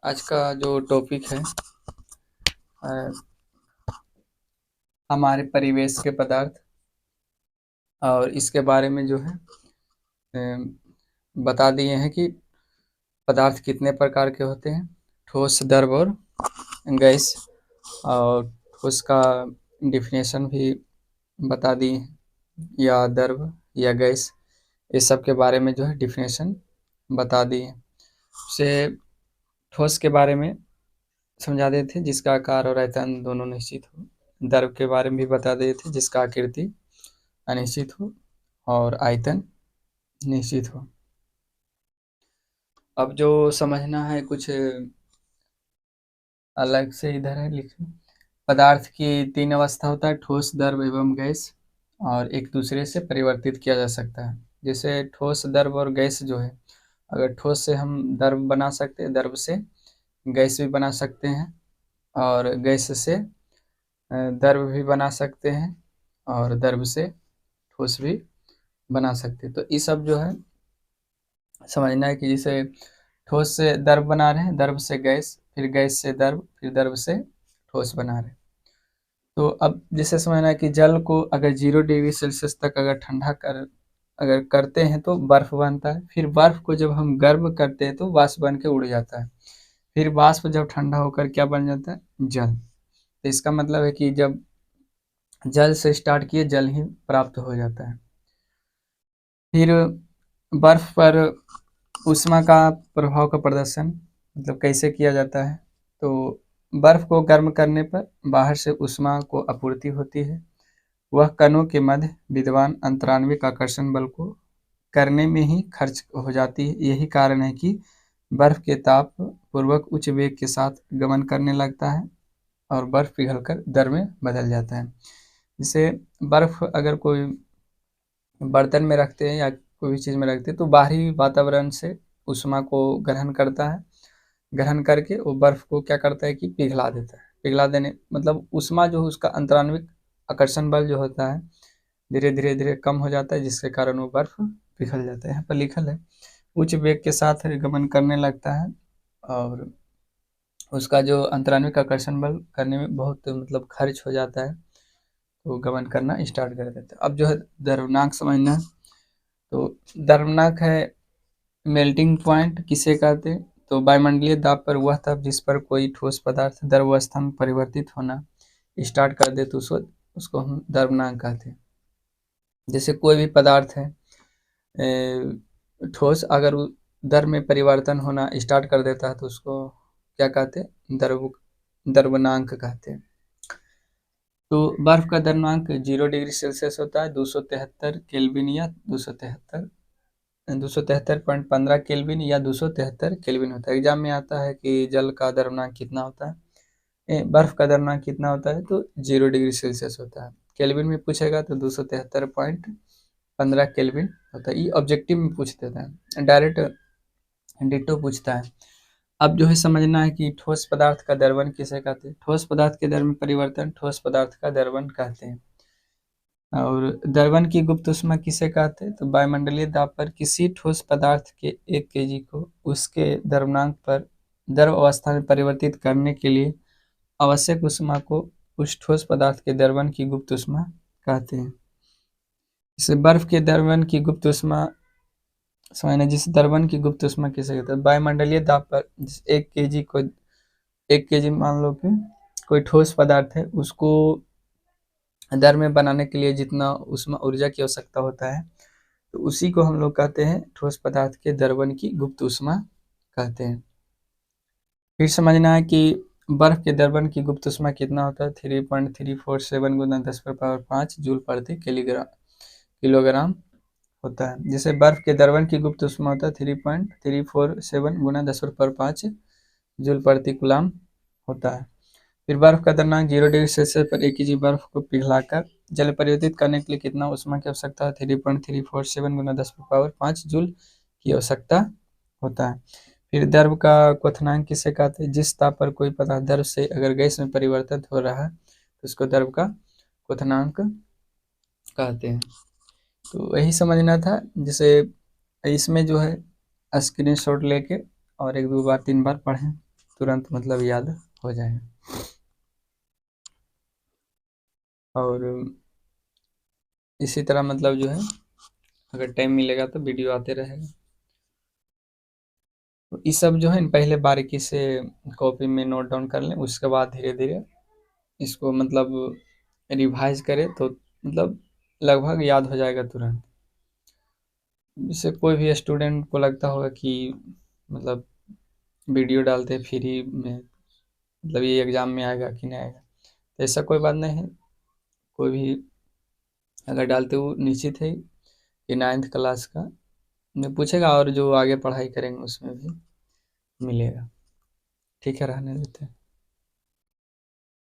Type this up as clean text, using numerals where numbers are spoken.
आज का जो टॉपिक है अ, हमारे परिवेश के पदार्थ और इसके बारे में जो है अ, बता दिए हैं कि पदार्थ कितने प्रकार के होते हैं। ठोस, द्रव और गैस। और ठोस का डिफिनेशन भी बता दिए हैं, या द्रव या गैस, इस सब के बारे में जो है डिफिनेशन बता दिए हैं। उसे ठोस के बारे में समझा दिए थे जिसका आकार और आयतन दोनों निश्चित हो। द्रव के बारे में भी बता दिए थे जिसका आकृति अनिश्चित हो और आयतन निश्चित हो। अब जो समझना है कुछ अलग से इधर है लिखे। पदार्थ की तीन अवस्था होता है, ठोस, द्रव एवं गैस, और एक दूसरे से परिवर्तित किया जा सकता है। जैसे ठोस, द्रव और गैस जो है, अगर ठोस से हम द्रव बना सकते हैं, द्रव से गैस भी बना सकते हैं, और गैस से द्रव भी बना सकते हैं, और द्रव से ठोस भी बना सकते हैं। तो ये सब जो है समझना है कि जैसे ठोस से द्रव बना रहे हैं, द्रव से गैस, फिर गैस से द्रव, फिर द्रव से ठोस बना रहे हैं। तो अब जैसे समझना है कि जल को अगर 0 डिग्री सेल्सियस तक अगर करते हैं तो बर्फ बनता है। फिर बर्फ को जब हम गर्म करते हैं तो वाष्प बन के उड़ जाता है। फिर वाष्प जब ठंडा होकर क्या बन जाता है? जल। तो इसका मतलब है कि जब जल से स्टार्ट किए, जल ही प्राप्त हो जाता है। फिर बर्फ पर ऊष्मा का प्रभाव का प्रदर्शन मतलब कैसे किया जाता है? तो बर्फ को गर्म करने पर बाहर से ऊष्मा को आपूर्ति होती है। वह कणों के मध्य विद्यमान अंतराण्विक आकर्षण बल को करने में ही खर्च हो जाती है। यही कारण है कि बर्फ के ताप पूर्वक उच्च वेग के साथ गमन करने लगता है और बर्फ पिघलकर द्रव में बदल जाता है। जैसे बर्फ अगर कोई बर्तन में रखते हैं या कोई भी चीज़ में रखते हैं तो बाहरी वातावरण से ऊष्मा को ग्रहण करता है। ग्रहण करके वो बर्फ को क्या करता है कि पिघला देता है। पिघला देने मतलब ऊष्मा जो है उसका अंतराण्विक आकर्षण बल जो होता है धीरे धीरे धीरे कम हो जाता है, जिसके कारण वो बर्फ पिघल जाता है। यहाँ पर लिखल है उच्च वेग के साथ गमन करने लगता है और उसका जो अंतराण्विक आकर्षण बल करने में बहुत मतलब खर्च हो जाता है, तो गमन करना स्टार्ट कर देता है। अब जो है द्रव्यनाक समझना है। तो द्रव्यनाक है मेल्टिंग पॉइंट किसे कहते हैं? तो वायुमंडलीय दाब पर वह ताप जिस पर कोई ठोस पदार्थ द्रव अवस्था में परिवर्तित होना स्टार्ट कर दे तो उसको हम द्रव्यनाक कहते हैं। जैसे कोई भी पदार्थ है ठोस, अगर द्रव में परिवर्तन होना स्टार्ट कर देता है तो उसको क्या कहते हैं? द्रव्यनाक कहते हैं। तो बर्फ का द्रव्यनाक 0 डिग्री सेल्सियस होता है, 273 केल्विन या 273.15 केल्विन या 273 केल्विन होता है। एग्जाम में आता है कि जल का द्रव्यनाक कितना होता है, बर्फ का द्रव्यनाक कितना होता है, तो 0 डिग्री सेल्सियस होता है। केल्विन में पूछेगा तो 273.15 केल्विन होता है। ये ऑब्जेक्टिव में पूछ देता है, डायरेक्ट डिटो पूछता है। अब जो है समझना है कि ठोस पदार्थ का द्रवण किसे कहते हैं? ठोस पदार्थ के द्रव में परिवर्तन ठोस पदार्थ का द्रवण कहते हैं। और द्रवण की गुप्त ऊष्मा किसे कहते हैं? तो वायुमंडलीय दाब पर किसी ठोस पदार्थ के 1 kg को उसके द्रव्यमान पर द्रव अवस्था में परिवर्तित करने के लिए आवश्यक ऊष्मा को उस ठोस पदार्थ के द्रवण की गुप्त ऊष्मा कहते हैं। जैसे बर्फ के द्रवण की गुप्त ऊष्मा समझना, जिस द्रवण की गुप्त ऊष्मा किसे कहते हैं? वायुमंडलीय दाब पर जिस 1 kg मान लो कि कोई ठोस पदार्थ है, उसको द्रव में बनाने के लिए जितना ऊष्मा ऊर्जा की आवश्यकता होता है, तो उसी को हम लोग कहते हैं ठोस पदार्थ के द्रवण की गुप्त ऊष्मा कहते हैं। फिर समझना है कि बर्फ के द्रवण की गुप्त ऊष्मा कितना होता है? 3.347 गुना 10⁵ जूल प्रति किलोग्राम होता है। जैसे बर्फ के द्रवण की गुप्त ऊष्मा होता है 3.347 गुना 10⁵ जूल प्रति कूलाम होता है। फिर बर्फ का द्रव्यमान 0 डिग्री सेल्सियस पर 1 kg बर्फ को पिघलाकर जल में परिवर्तित करने के लिए कितना ऊष्मा की आवश्यकता है? 3.347 गुना 10⁵ जूल की आवश्यकता होता है। फिर द्रव का क्वथनांक किसे कहते हैं? जिस ताप पर कोई पदार्थ द्रव से अगर गैस में परिवर्तित हो रहा है तो उसको द्रव का क्वथनांक कहते हैं। तो यही समझना था। जैसे इसमें जो है स्क्रीनशॉट लेके और 1 2 बार 3 बार पढ़ें तुरंत मतलब याद हो जाएगा। और इसी तरह मतलब जो है, अगर टाइम मिलेगा तो वीडियो आते रहेगा। तो ये सब जो है पहले बारीकी से कॉपी में नोट डाउन कर लें, उसके बाद धीरे धीरे इसको मतलब रिवाइज करें तो मतलब लगभग याद हो जाएगा तुरंत। जैसे कोई भी स्टूडेंट को लगता होगा कि मतलब वीडियो डालते फ्री में, मतलब ये एग्जाम में आएगा कि नहीं आएगा, तो ऐसा कोई बात नहीं है। कोई भी अगर डालते हो निश्चित है कि 9th क्लास का में पूछेगा, और जो आगे पढ़ाई करेंगे उसमें भी मिलेगा। ठीक है, रहने देते हैं।